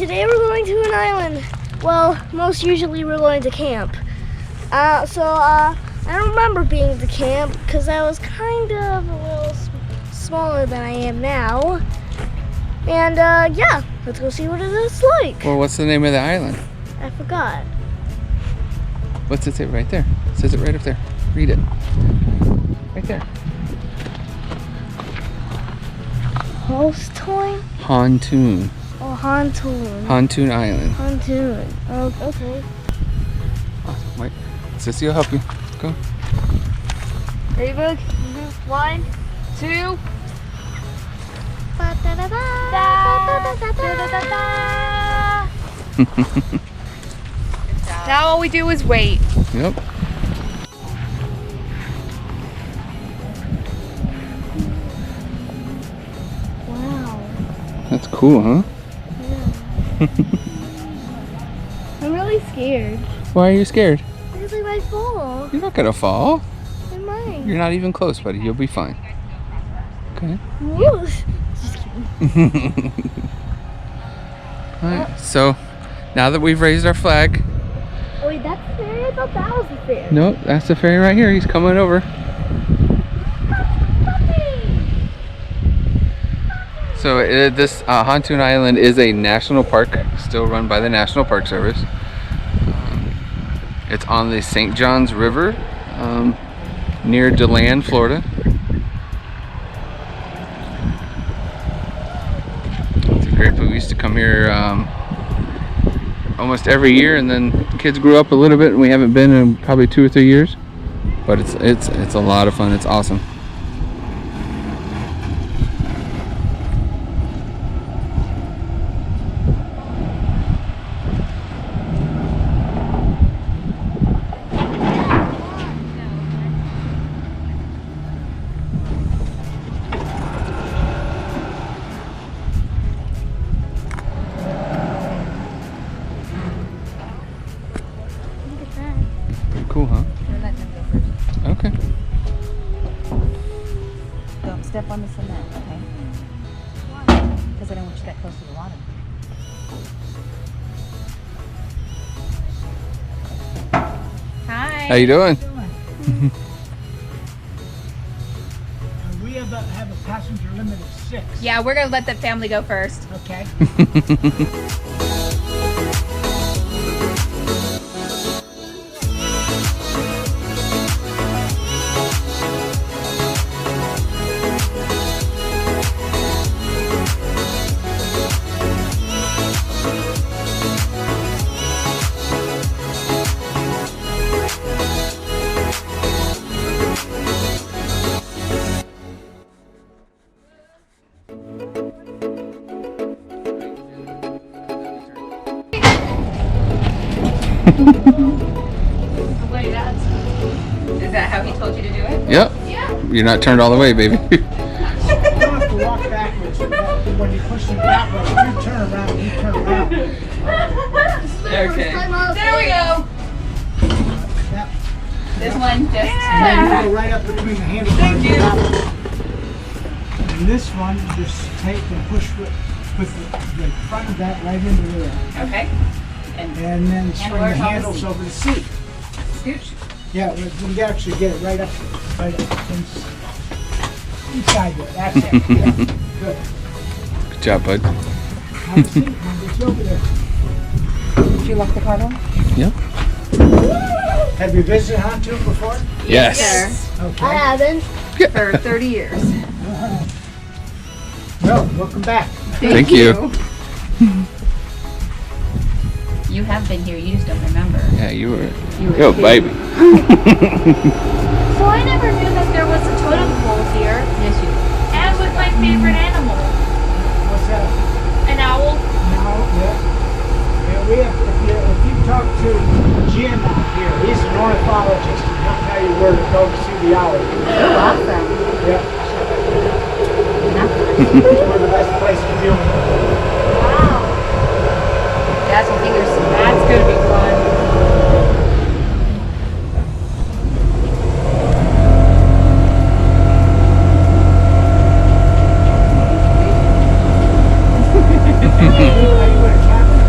today we're going to an island. Well, most usually we're going to camp. I don't remember being at the camp because I was kind of a little smaller than I am now. And yeah, let's go see what it is like. Well, what's the name of the island? I forgot. What's it say right there? It says it right up there. Read it. Right there. Hontoon? Hontoon. Oh, Hontoon. Hontoon Island. Hontoon. Oh, okay. Awesome. Wait. Sissy will help you. Go. Ready, Boog? 1, 2. Now all we do is wait. Yep. Wow. That's cool, huh? Yeah. I'm really scared. Why are you scared? Because I might fall. You're not gonna fall. I might. You're not even close, buddy. You'll be fine. Okay. Woo. Just kidding. Alright, so now that we've raised our flag. Oh wait, that's the ferry? I thought that was the ferry. Nope, that's the ferry right here. He's coming over. So this Hontoon Island is a national park, still run by the National Park Service. It's on the St. Johns River near Deland, Florida. It's a great place. We used to come here almost every year, and then kids grew up a little bit, and we haven't been in probably 2 or 3 years. But it's a lot of fun. It's awesome. Cool, huh? Okay. Don't step on the cement, okay? Because I don't want you that close to the water. Hi. How you doing? We have a passenger limit of 6. Yeah, we're gonna let the family go first. Okay. Wait, is that how he told you to do it? Yep. Yeah. You're not turned all the way, baby. You don't have to walk backwards. When you push it that way, you turn around, you turn around. Okay. There we go. That, This one just. then you go right up between the handlebars. Thank you. And this one, you just take and push with the front of that right into there. Okay. And then swing the Handlebars on the handles seat. over the seat. Scooch. Yeah, you can actually get it right up inside there. That's it. Yeah. Good. Good job, bud. Have a seat. It's over there. Did you lock the car door? Yep. Have you visited Hontoon before? Yes. I Okay. haven't. For 30 years. Well, welcome back. Thank you. You have been here, you just don't remember. Yeah, you were. You were Yo, a kid. baby. So I never knew that there was a totem pole here, Yes, you. and with my favorite animal, What's that? an owl. No, yeah. Yeah, we have, if you talk to Jim out here, he's an ornithologist. He'll tell you where to go to see the owl. Awesome. Yeah. We're the best place to do it. Wow. That's, I think that's gonna be fun. Are you in a cabin?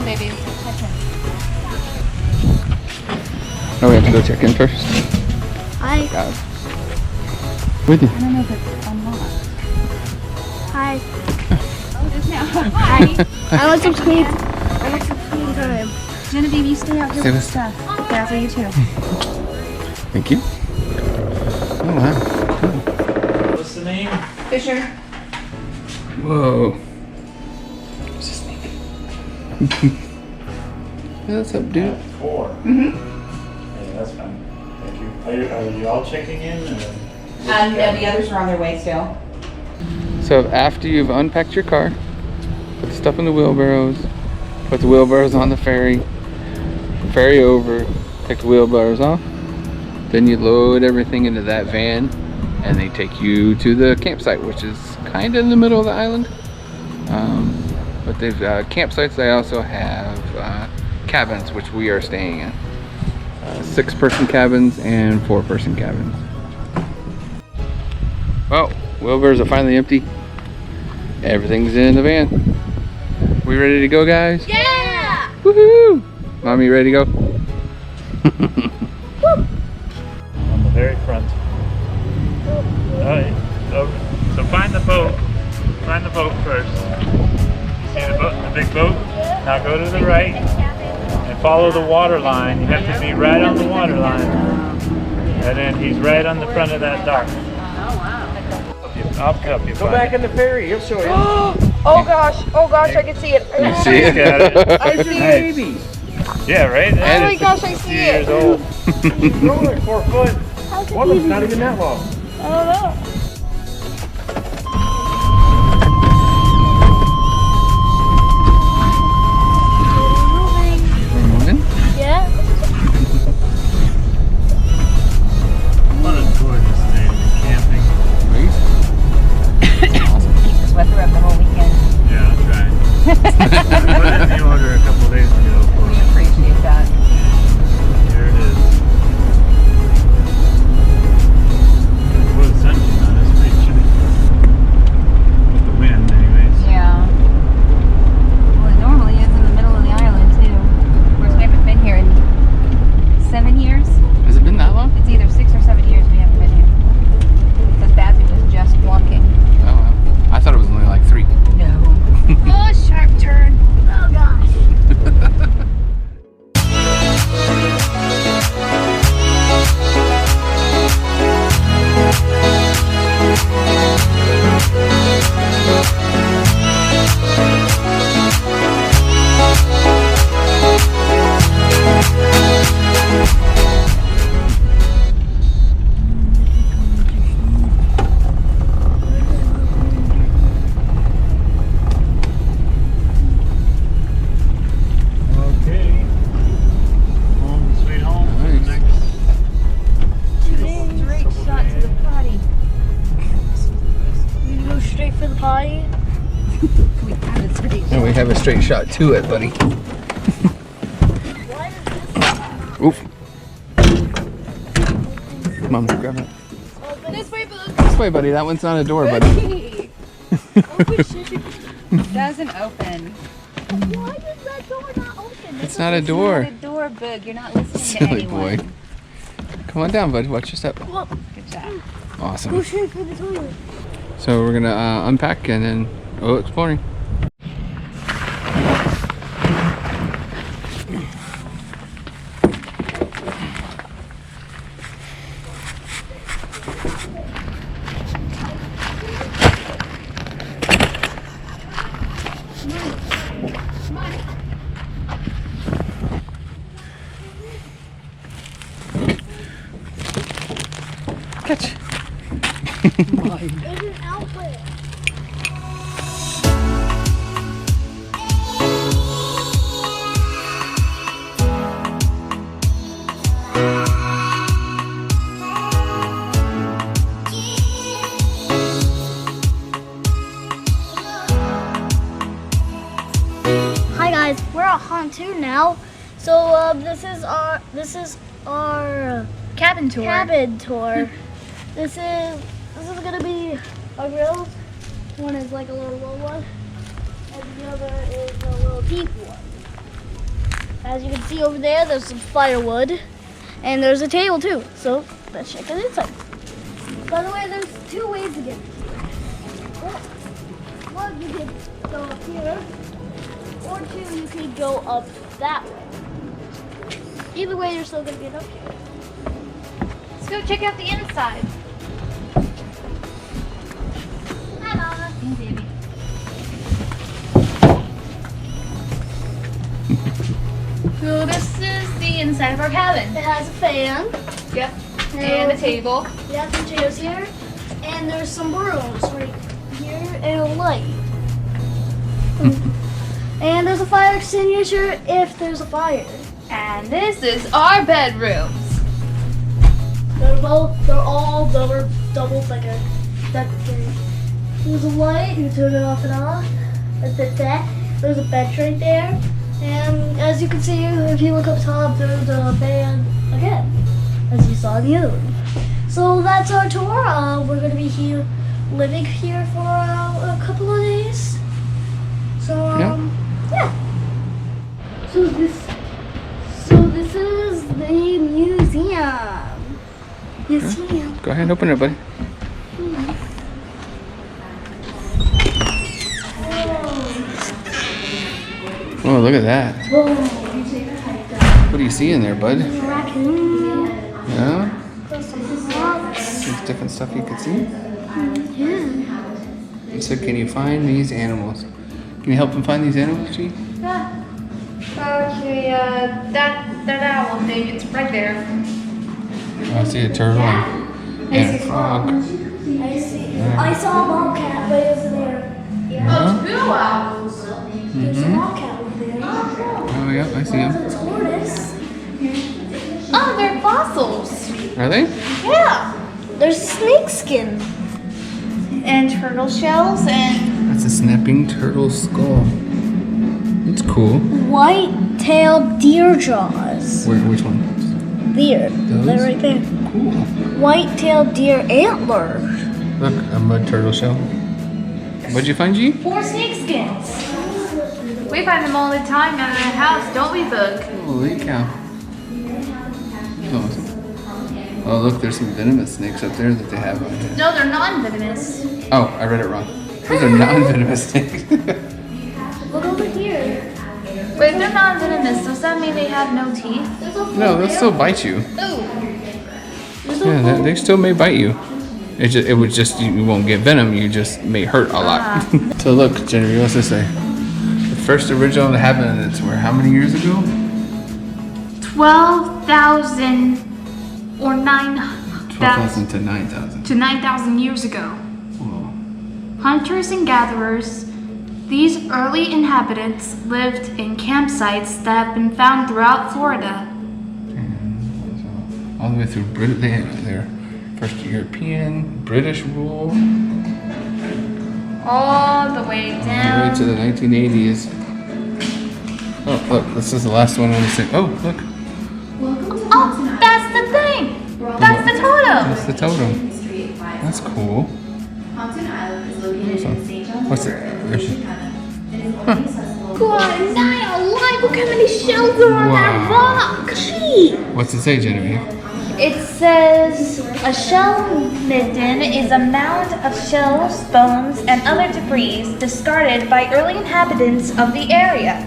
on, baby. Touch him. Oh, we have to go check in first. Hi. Got it. With you. I don't know if it's unlocked. Hi. Oh, it is now. Hi. I want some screen. I want some screen time. Genevieve, you stay out here Stay with there. stuff. Dazzle, you too. Thank you. Oh, wow. What's the name? Fisher. Whoa. What's his name? Hey, what's up, dude? 4. Yeah, that's fine. Thank you. Are you all checking in? Or? No, the others are on their way still. So after you've unpacked your car, put the stuff in the wheelbarrows, put the wheelbarrows on the ferry over, take the wheelbarrows off, then you load everything into that van and they take you to the campsite, which is kind of in the middle of the island. But they've campsites. They also have cabins, which we are staying in. 6-person cabins and 4-person cabins. Well, wheelbarrows are finally empty. Everything's in the van. We ready to go, guys? Yeah. Woohoo! Mommy, ready to go? On the very front. Alright. So find the boat. Find the boat first. You see the boat, the big boat? Now go to the right and follow the water line. You have to be right on the water line. And then he's right on the front of that dock. I'll help you. Go back in the ferry. He'll show you. Oh gosh, I can see it. You see it? Got it. I see it. Baby. Yeah, right? Oh my gosh, I see it. Years old. He's only 4 foot. One of them's not even that long. I don't know. We're moving. Yeah. What a gorgeous day to be camping. Keep the sweater up the whole weekend. Yeah, I'll try. I put in the order a couple days ago. We appreciate that. Here it is. Before the sun came out, it's pretty chilly. With the wind, anyways. Yeah. Well, it normally is in the middle of the island too. Of course, we haven't been here in 7 years. Has it been that long? It's either 6 or 7 years we haven't been here. Because Bazzy was just walking. Oh, wow. I thought it was only like 3. No. Oh, sharp turn. Oh gosh. Okay. Home, sweet home. Nice. Next. Straight shot to the potty. We go straight for the potty. We have a straight And we have a straight shot to it, buddy. Oof. Mom, grab it. This way, boo. This way, buddy. That one's not a door, buddy. Doesn't open. Why does that door not open? It's not a door. It's not a door, Boog. You're not listening to Silly anyone. boy. Come on down, bud. Watch your step. Good job. Go Awesome. straight for the toilet. So we're gonna unpack and then go exploring. Catch. There's an outlet. Hi guys, we're at Hontoon now. So this is our Cabin tour. cabin tour. This is gonna be our grills. One is like a little low one, and the other is a little deep one. As you can see over there, there's some firewood. And there's a table too. So let's check it inside. By the way, there's 2 ways to get here. One, you can go up here. Or 2, you can go up that way. Either way, you're still gonna get up here. Let's go check out the inside. Hi, Mama. So this is the inside of our cabin. It has a fan. Yep. And a table. We have some chairs here. And there's some brooms right here and a light. And there's a fire extinguisher if there's a fire. And this is our bedrooms. They're all double thicker. There's a light, you turn it off and on. That's that. There's a bench right there. And as you can see, if you look up top, there's a fan again, as you saw in the other one. So that's our tour. We're gonna be here, living here for a couple of days. So yeah. So this is the museum. Go ahead and open it, buddy. Oh, look at that. Whoa. What do you see in there, bud? Raccoon. Yeah? There's some rocks. There's different stuff you could see. Yeah. So can you find these animals? Can you help them find these animals, G? Yeah. Okay, that owl thing, it's right there. Oh, I see a turtle and a frog. I see. I saw a bobcat way over there. Uh-huh. 2 owls. There's a bobcat over there. Oh, yeah, I see them. There's a tortoise. Oh, they're fossils. Are they? Yeah. There's snake skin. And turtle shells and That's a snapping turtle skull. It's cool. White-tailed deer jaws. Which one? There. Those? They're right there. Cool. White-tailed deer antler. Look, a mud turtle shell. What'd you find, G? 4 snake skins. We find them all the time at our house, don't we, Bug? Holy cow. That's awesome. Oh, look, there's some venomous snakes up there that they have on here. No, they're non-venomous. Oh, I read it wrong. Those are non-venomous snakes. Look over here. Wait, they're non-venomous. Does that mean they have no teeth? No, they'll still bite you. Ooh. Yeah, they still may bite you. It would just, you won't get venom, you just may hurt a lot. So look, Jennifer, what's this say? The first original inhabitants were how many years ago? 12,000 or 12,000 9,000 to 9,000. to 9,000 years ago. Whoa. Hunters and gatherers, these early inhabitants lived in campsites that have been found throughout Florida. And all the way through their first European, British rule, All the way all the way down. to the 1980s. Oh, look, this is the last one on the thing. Oh, look, Oh, that's the thing! That's the totem! that's the totem. That's cool. Hontoon Island is located in St. John's What's it? River, There's- Ocean Canada. It is only accessible. God, nine alive! Look how many shells are on that rock! Gee! What's it say, Genevieve? It says a shell midden is a mound of shells, bones, and other debris discarded by early inhabitants of the area.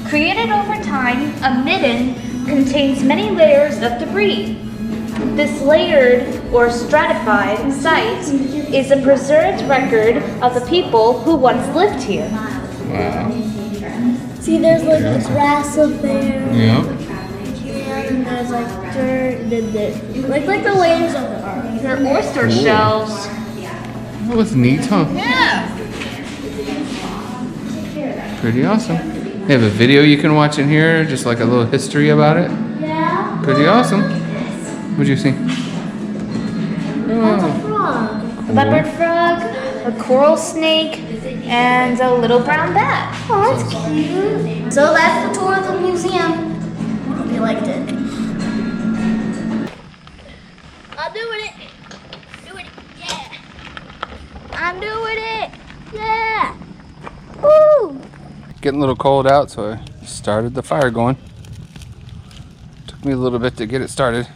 Created over time, a midden contains many layers of debris. This layered or stratified site is a preserved record of the people who once lived here. Wow. See, there's like the grass up there. Yeah. And there's like dirt, and then like the layers of the earth. They're oyster shells. That was neat, huh? Yeah. Pretty awesome. They have a video you can watch in here, just like a little history about it. Yeah. Pretty awesome. What'd you see? Oh, Frog. A leopard frog, a coral snake, and a little brown bat. Oh, that's cute. So that's the tour of the museum. Hope you liked it. I'm doing it. Doing it. Yeah. I'm doing it. Yeah. Woo. getting a little cold out, so I started the fire going. me a little bit to get it started,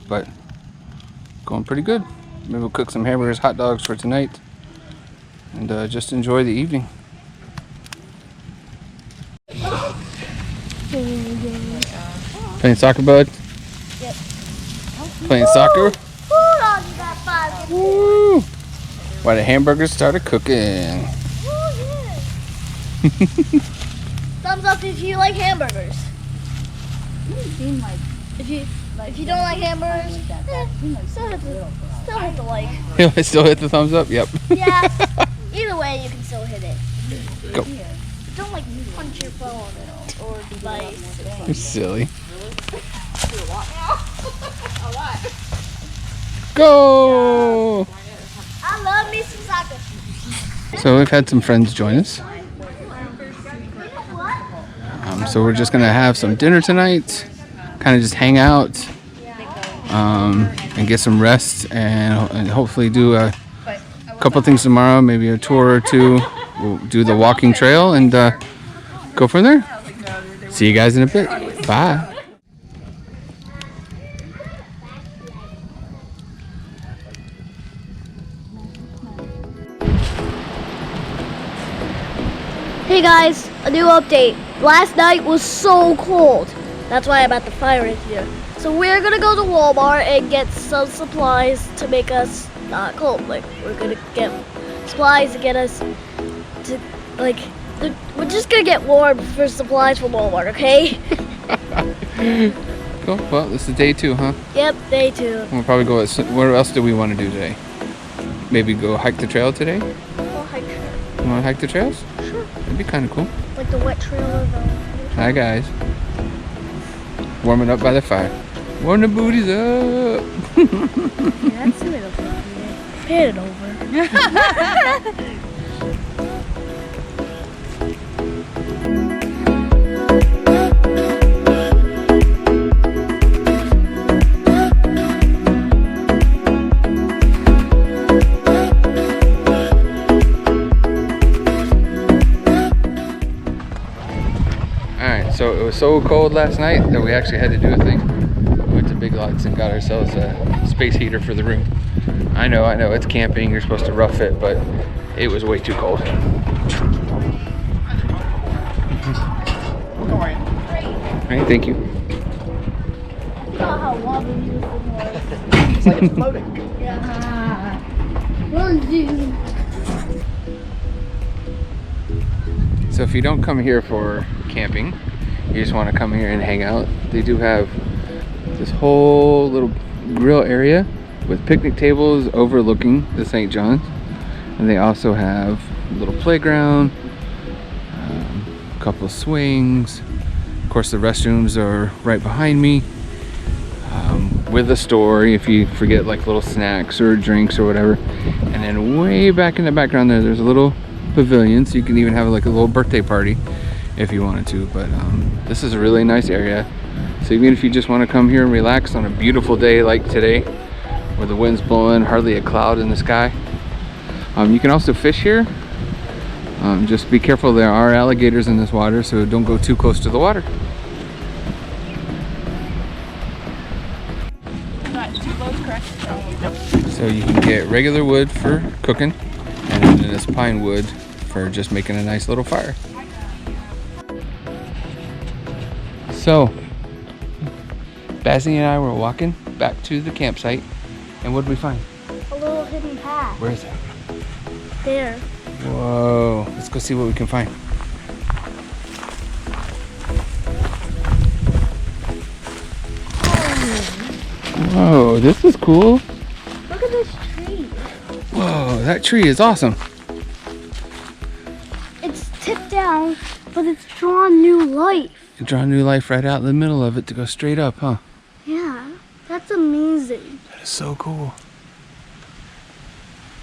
but going pretty good. Maybe we'll cook some hamburgers, hot dogs for tonight, and just enjoy the evening. Playing soccer, bud? Yep. Playing soccer? Hold on, you got 5. Woo! Why the hamburgers started cooking. Oh, yeah. Thumbs up if you like hamburgers. If you don't like hamburgers, still hit the like. I still hit the thumbs up? Yep. Yeah. Either way, you can still hit it. Go. Don't like punch your phone or device. You're silly. Go! I love me some soccer. So we've had some friends join us. So we're just gonna have some dinner tonight, kind of just hang out, and get some rest, and hopefully do a couple things tomorrow, maybe a tour or two. We'll do the walking trail and go from there. See you guys in a bit. Bye. Hey guys, a new update. Last night was so cold. That's why I'm at the fire in here. So we're gonna go to Walmart and get some supplies to make us not cold. Like, we're gonna get supplies to get us to, like, we're just gonna get warm for supplies from Walmart, okay? Cool. Well, this is day 2, huh? Yep, day 2. We'll probably go. What else do we want to do today? Maybe go hike the trail today? We'll hike. You want to hike the trails? Sure. That'd be kind of cool. Like the wet trail or the... Hi guys. Warming up by the fire. Warm the booties up. Yeah, that's a little bit. Hit it over. So it was so cold last night that we actually had to do a thing. We went to Big Lots and got ourselves a space heater for the room. I know, it's camping, you're supposed to rough it, but it was way too cold. Alright, thank you. I saw how wobbly this thing was. It's like it's floating. Yeah. Run, dude. So if you don't come here for camping, you just want to come here and hang out, they do have this whole little grill area with picnic tables overlooking the St. John's, and they also have a little playground, a couple of swings. Of course, the restrooms are right behind me, with a store if you forget like little snacks or drinks or whatever. And then way back in the background there's a little pavilion, so you can even have like a little birthday party if you wanted to. But this is a really nice area, so even if you just want to come here and relax on a beautiful day like today where the wind's blowing, hardly a cloud in the sky, you can also fish here. Just be careful, there are alligators in this water, so don't go too close to the water. So you can get regular wood for cooking, and then this pine wood for just making a nice little fire. So, Bazzy and I were walking back to the campsite, and what did we find? A little hidden path. Where is it? There. Whoa, let's go see what we can find. Whoa, this is cool. Look at this tree. Whoa, that tree is awesome. It's tipped down, but it's drawn new life. You draw new life right out in the middle of it to go straight up, huh? Yeah, that's amazing. That is so cool.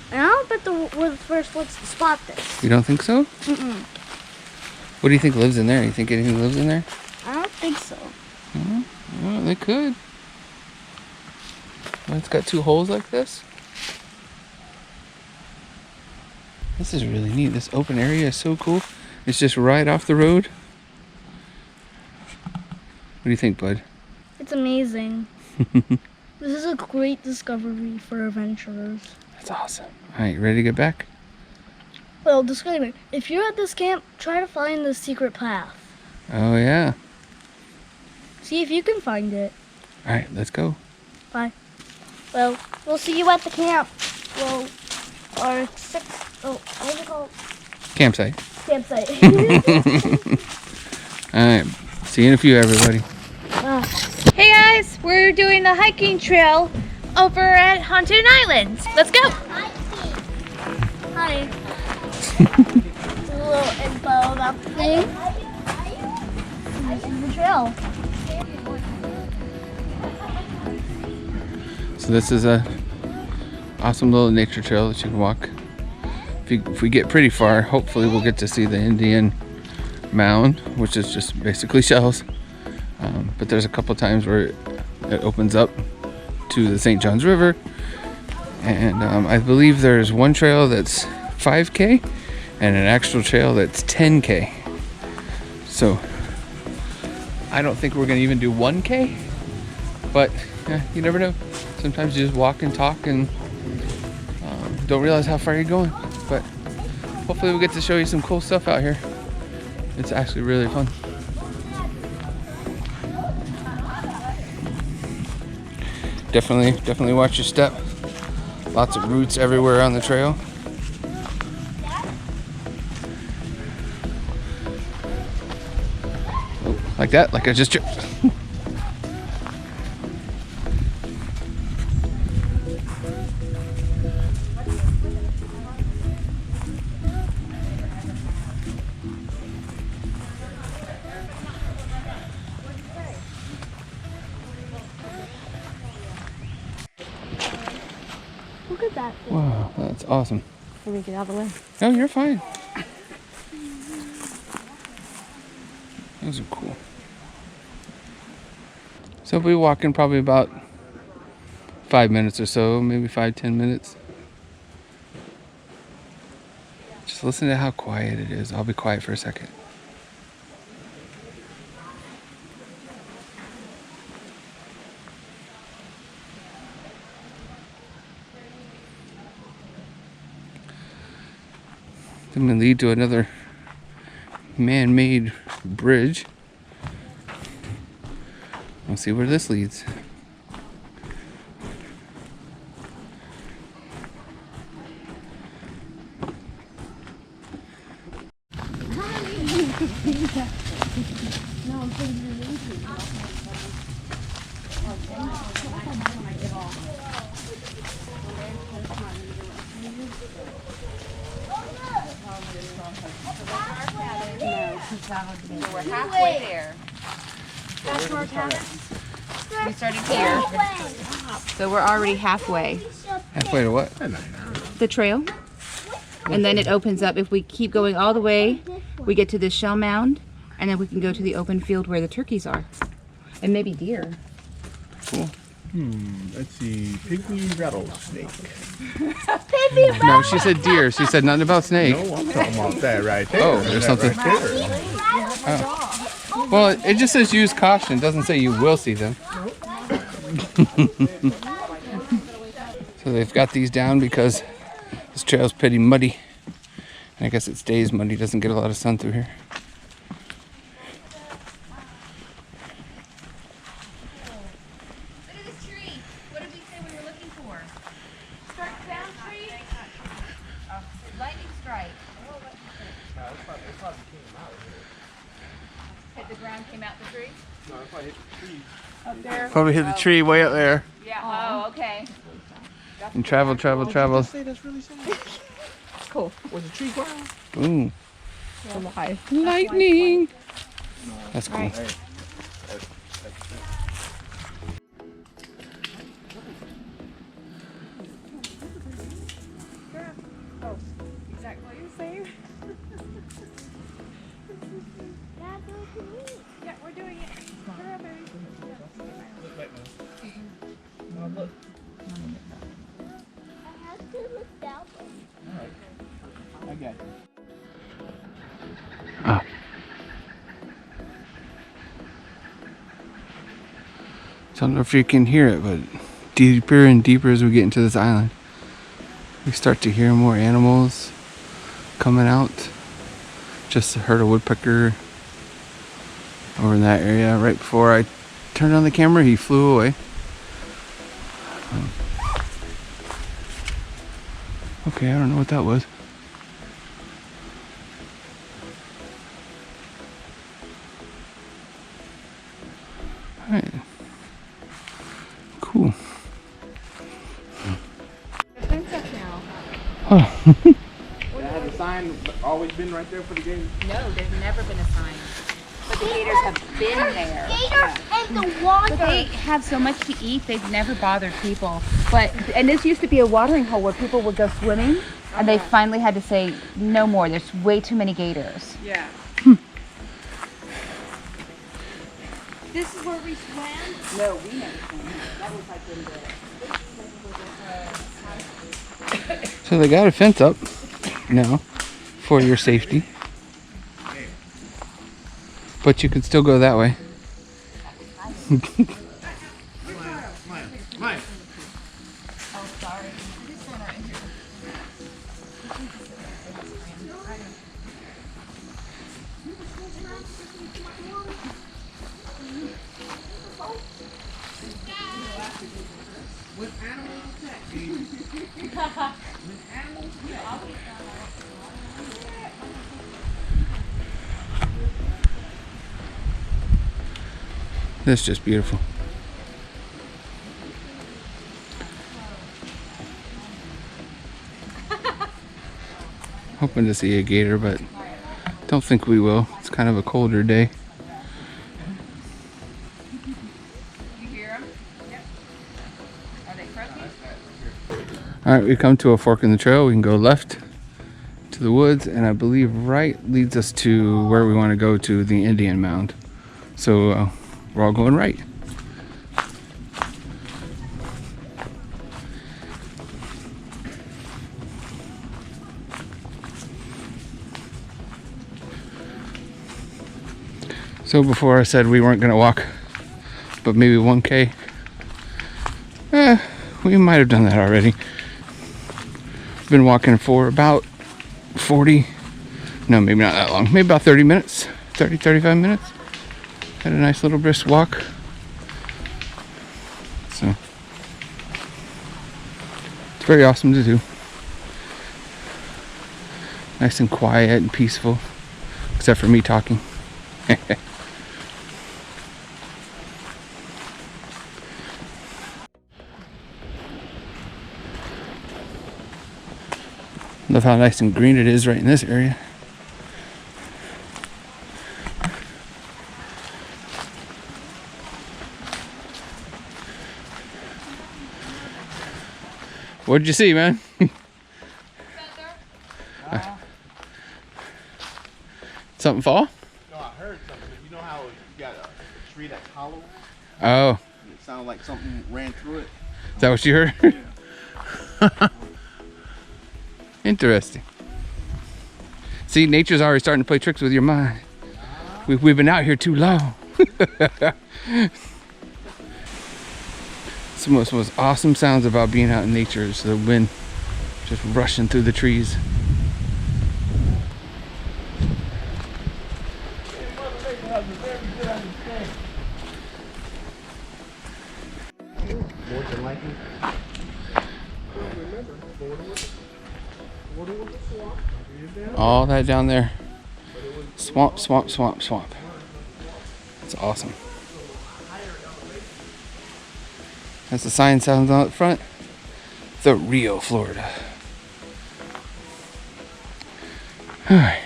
And I don't bet we're the first ones to spot this. You don't think so? Mm-mm. What do you think lives in there? You think anything lives in there? I don't think so. Well, they could. Well, it's got 2 holes like this. This is really neat. This open area is so cool. It's just right off the road. What do you think, bud? It's amazing. This is a great discovery for adventurers. That's awesome. All right, you ready to get back? Well, disclaimer, if you're at this camp, try to find the secret path. Oh, yeah. See if you can find it. All right, let's go. Bye. Well, we'll see you at the camp. Well, our what do you call it? Campsite. Campsite. All right, see you in a few, everybody. Hey guys, we're doing the hiking trail over at Hontoon Island. Let's go. Hi. A little info about the thing. This is the trail. So this is a awesome little nature trail that you can walk. If we get pretty far, hopefully we'll get to see the Indian mound, which is just basically shells. But there's a couple times where it opens up to the St. Johns River. And I believe there's one trail that's 5K and an actual trail that's 10K. So I don't think we're gonna even do 1K, but you never know. Sometimes you just walk and talk and don't realize how far you're going. But hopefully we'll get to show you some cool stuff out here. It's actually really fun. Definitely watch your step. Lots of roots everywhere on the trail. Oh, like that, like I just tripped. Look at that thing. Wow, that's awesome. Let me get out of the way. Oh, you're fine. Those are cool. So we'll be walking probably about 5 minutes or so, maybe 5-10 minutes. Just listen to how quiet it is. I'll be quiet for a second. It's going to lead to another man-made bridge. We'll see where this leads. We're halfway there. We started here, so we're already halfway. Halfway to what? The trail, and then it opens up. If we keep going all the way, we get to this shell mound, and then we can go to the open field where the turkeys are, and maybe deer. Cool. Let's see, pygmy rattlesnake. No, she said deer. She said nothing about snake. No, I'm talking about that right there. Oh, there's something. Right there. Well, it just says use caution. It doesn't say you will see them. So they've got these down because this trail's pretty muddy. And I guess it stays muddy. Doesn't get a lot of sun through here. Look at this tree. What did we say we were looking for? Strike down tree? Lightning strike. Hit the ground, came out the tree? Up there? Probably hit the tree way up there. Yeah. Oh, okay. And travel. Say that's really sad. Cool. Was the tree ground? Ooh. Lightning. That's cool. Yeah, we're doing it. I have to look down. I got it. Don't know if you can hear it, but deeper and deeper as we get into this island, we start to hear more animals coming out. Just heard a woodpecker over in that area. Right before I turned on the camera, he flew away. Okay, I don't know what that was. Alright. Cool. Oh. Has the sign always been right there for the gate? No, there's never been a sign. But the gators have been there. Gators and the water. But they have so much to eat, they've never bothered people. And this used to be a watering hole where people would go swimming, and they finally had to say, no more, there's way too many gators. Yeah. This is where we swam? No, we never swam. That was like in the... So they got a fence up now for your safety. But you can still go that way. Mine. Oh, sorry. That's just beautiful. Hoping to see a gator, but don't think we will. It's kind of a colder day. You hear them? Yep. Are they croaking? Alright, we come to a fork in the trail. We can go left to the woods, and I believe right leads us to where we want to go, to the Indian Mound. So we're all going right. So before I said we weren't going to walk, but maybe 1K. We might have done that already. Been walking for about 40, no, maybe not that long, maybe about 30 minutes, 35 minutes. Had a nice little brisk walk. So it's very awesome to do. Nice and quiet and peaceful, except for me talking. Love how nice and green it is right in this area. What'd you see, man? Something fall? No, I heard something. You know how you got a tree that's hollow? Oh, It sounded like something ran through it. is that what you heard? Interesting. See, nature's already starting to play tricks with your mind. We've been out here too long. Some of the most awesome sounds about being out in nature is the wind just rushing through the trees. More than likely. All that down there. Swamp, swamp, swamp, swamp. It's awesome. That's the sign sounds on the front. The Rio, Florida. Alright.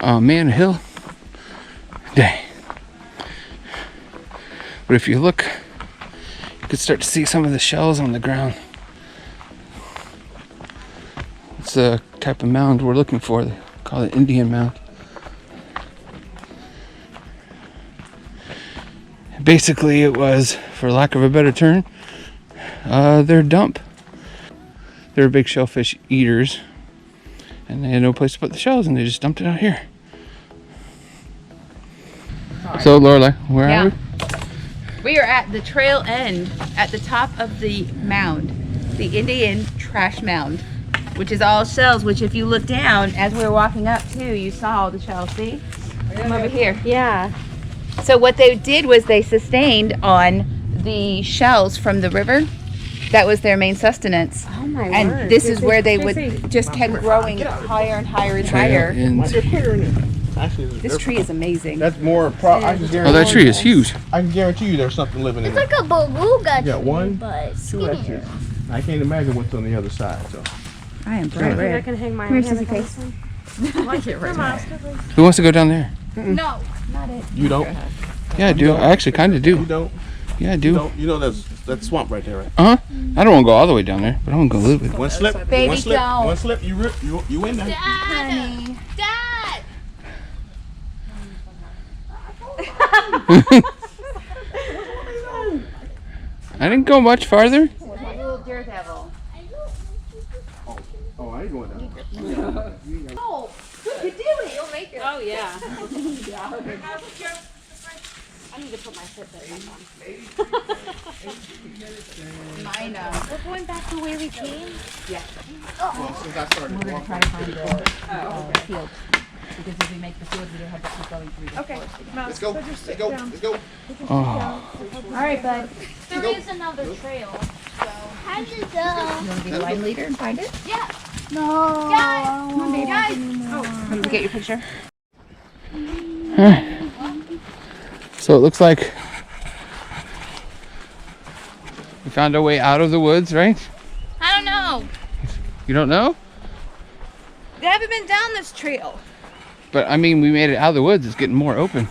Oh man, a hill. Dang. But if you look, you can start to see some of the shells on the ground. It's the type of mound we're looking for. They call it Indian Mound. Basically, it was, for lack of a better term, their dump. They were big shellfish eaters, and they had no place to put the shells, and they just dumped it out here. So, Lorelai, where are we? We are at the trail end, at the top of the mound, the Indian trash mound, which is all shells, which if you look down, as we were walking up too, you saw all the shells, see? Come over here. Yeah. So what they did was they sustained on the shells from the river. That was their main sustenance. Oh my word. And this is where they would just kept growing higher and higher and higher. Actually, This tree is amazing. that's more. I can guarantee. Oh, that tree is huge. I can guarantee you, there's something living in It's there. like a beluga Yeah, tree, one, but Two skinnier. extras. I can't imagine what's on the other side. So. I am bright I red. can hang my Come here, hand Sissy on face. this one. Like it right now. Who wants to go down there? No. You don't. Yeah, I do. I actually kind of You do. don't. Yeah, I You do. don't. You know that's swamp right there, right? Uh-huh. I don't want to go all the way down there, but I want to go a little bit. One slip. Baby, one slip. don't. One slip. You rip. You in there. Honey. Dad! I didn't go much farther. Little daredevil. Oh, I ain't going down. Oh, you could do it. You'll make it. Oh, yeah. I need to put my Fitbit on. Mine, We're going back to where we came? Well, since I started we're going to try to find the field. Because if we make the field, we don't have to keep going through the forest again. Let's go. Let's go. Let's go. Oh, All right, bud. There is another trail, so. How did You want to be the line leader and find it? Yeah. No. Guys! Come on, baby. Guys! Let me get your picture. so it looks like we found our way out of the woods, right? I don't know. You don't know? They haven't been down this trail. But I mean, we made it out of the woods. It's getting more open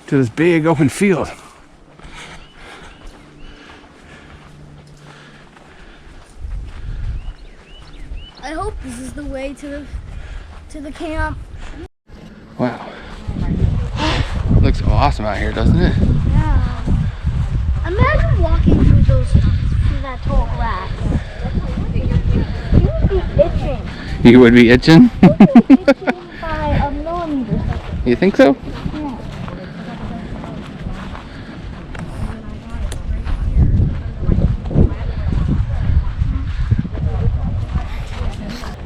to this big open field. I hope this is the way to the camp. Wow. Looks awesome out here, doesn't it? Yeah. Imagine walking through that tall grass. You would be itching. You would be itching? You would be itching by a millimeter. You think so? Yeah.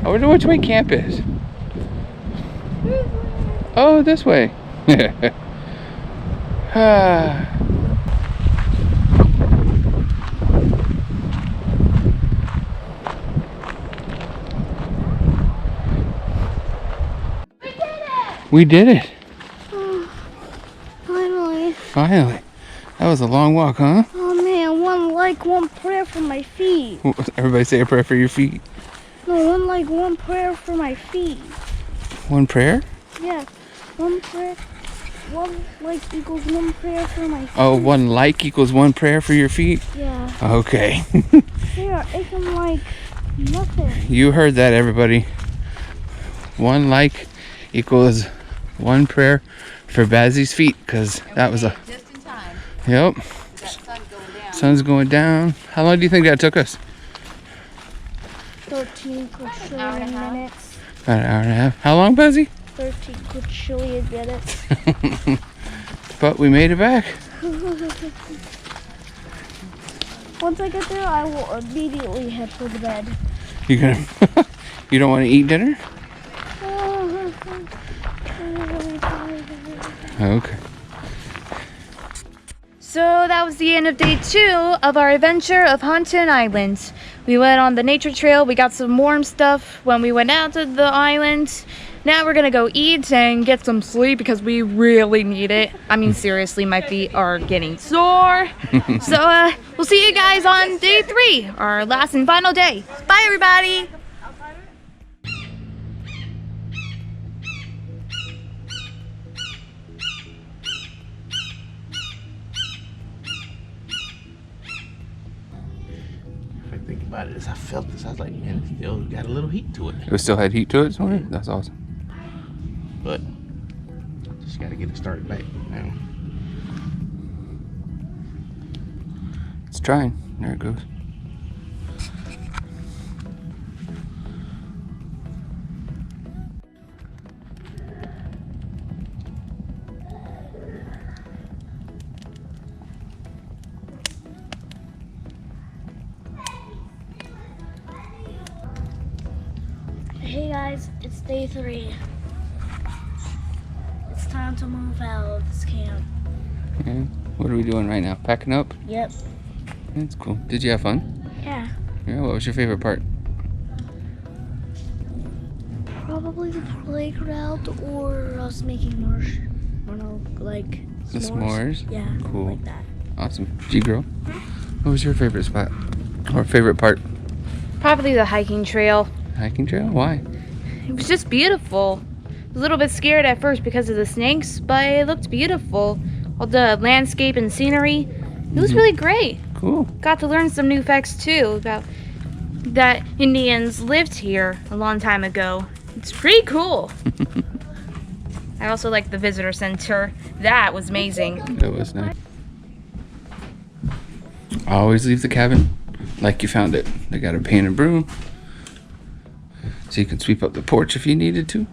I wonder which way camp is. Oh, this way. Ah. We did it. Finally. Finally. That was a long walk, huh? Oh man, one prayer for my feet. Everybody say a prayer for your feet. No, one prayer for my feet. One prayer? Yeah. One prayer. One like equals one prayer for my feet. Oh, one like equals one prayer for your feet? Yeah. Okay. They are aching like nothing. You heard that, everybody. One like equals one prayer for Bazzy's feet, because that was a... Just in time. Yep. That sun's going down. Sun's going down. How long do you think that took us? 13 quadrillion minutes. About an hour and a half. How long, Bazzy? 13 quadrillion minutes. But we made it back. Once I get there, I will immediately head for the bed. You gonna? You don't want to eat dinner? Okay. So that was the end of day 2 of our adventure of Hontoon Island. We went on the nature trail, we got some warm stuff when we went out to the island. Now we're gonna go eat and get some sleep because we really need it. I mean, seriously, my feet are getting sore. So we'll see you guys on day 3, our last and final day. Bye everybody! If I think about it, as I felt this, I was like, man, it still got a little heat to it. It still had heat to it, so that's awesome. But just got to get it started back now. It's trying. There it goes. Day 3. It's time to move out of this camp. Yeah. What are we doing right now? Packing up? Yep. That's cool. Did you have fun? Yeah. Yeah. What was your favorite part? Probably the playground or us making like The s'mores? Yeah. Cool. Like that. Awesome. G-Girl, what was your favorite spot? Or favorite part? Probably the hiking trail. Hiking trail? Why? It was just beautiful. I was a little bit scared at first because of the snakes, but it looked beautiful. All the landscape and scenery. It was really great. Cool. Got to learn some new facts too about that Indians lived here a long time ago. It's pretty cool. I also like the visitor center. That was amazing. That was nice. Always leave the cabin like you found it. They got a pan and broom, so you can sweep up the porch if you needed to.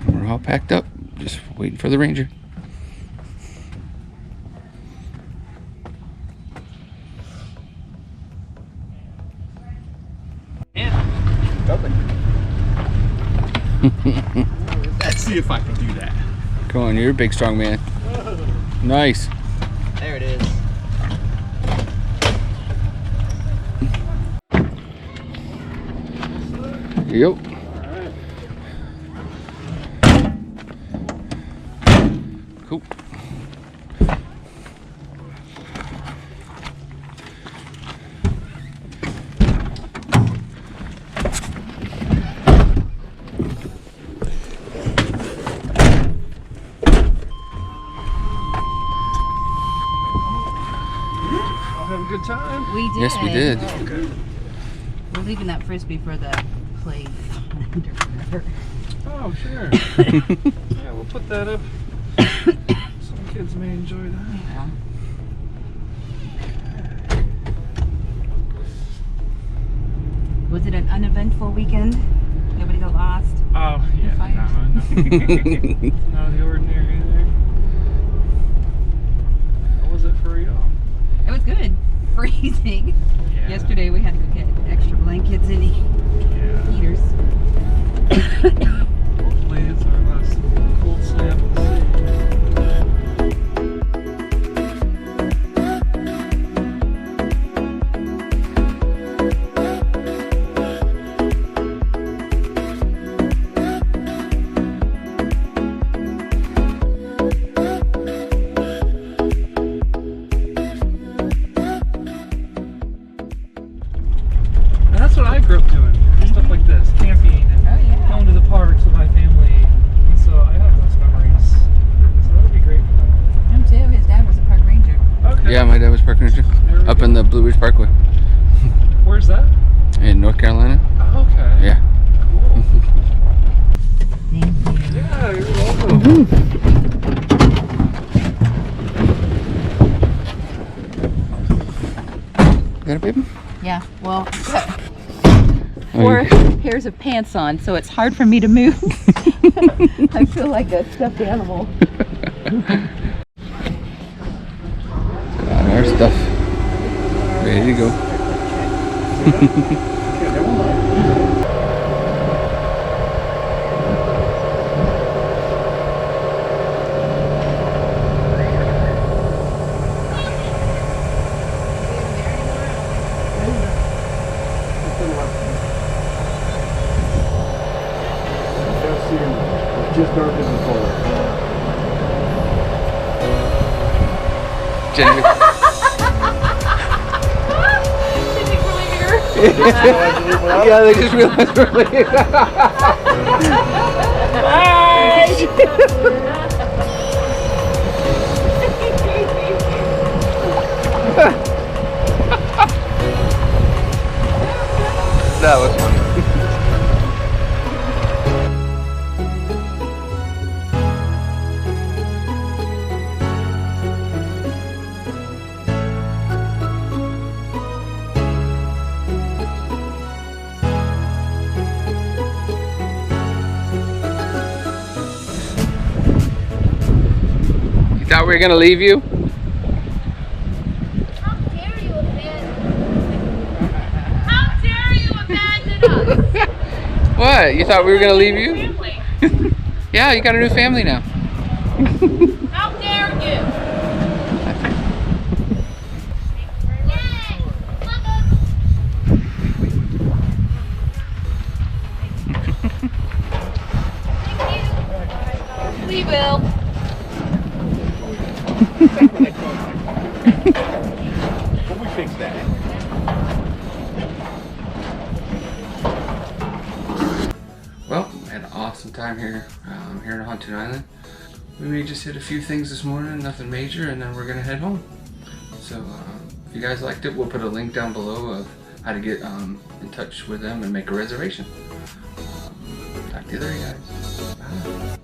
We're all packed up, just waiting for the ranger. Let's see if I can do that. Come on, you're a big strong man. Nice. There it is. Yep. Cool. Have a good time. We did. Yes, we did. We're leaving that frisbee for the play. Oh, sure. Yeah, we'll put that up. Some kids may enjoy that. Yeah. Was it an uneventful weekend? Nobody got lost? Oh, yeah. Fires. No. Not the ordinary there. How was it for y'all? It was good. Freezing. Yeah. Yesterday we had to go get extra blankets and Yeah. heaters. Hopefully it's our last cold snap. That's what I grew up doing. Stuff like this, camping and Oh yeah. going to the parks with my family. And so I have those memories. So that'll be great for them. Him too. His dad was a park ranger. Okay. Yeah, my dad was park ranger up in the Blue Ridge Parkway Where's that? in North Carolina. Oh, okay. Yeah. Cool. Yeah, you're welcome. Got a baby? Yeah. Well, Oh, four you- pairs of pants on, so it's hard for me to move. I feel like a stuffed animal. Got our stuff ready to go. Just darker than color. Jenny. Yeah, they just realized we're leaving. That was funny. You thought we were gonna leave you? What? You thought we were gonna leave you? Yeah, you got a new family now. How dare you? We will. We fix that. Well, I had an awesome time here, here in Hontoon Island. We may just hit a few things this morning, nothing major, and then we're gonna head home. So if you guys liked it, we'll put a link down below of how to get in touch with them and make a reservation. Talk to you later, guys. Bye.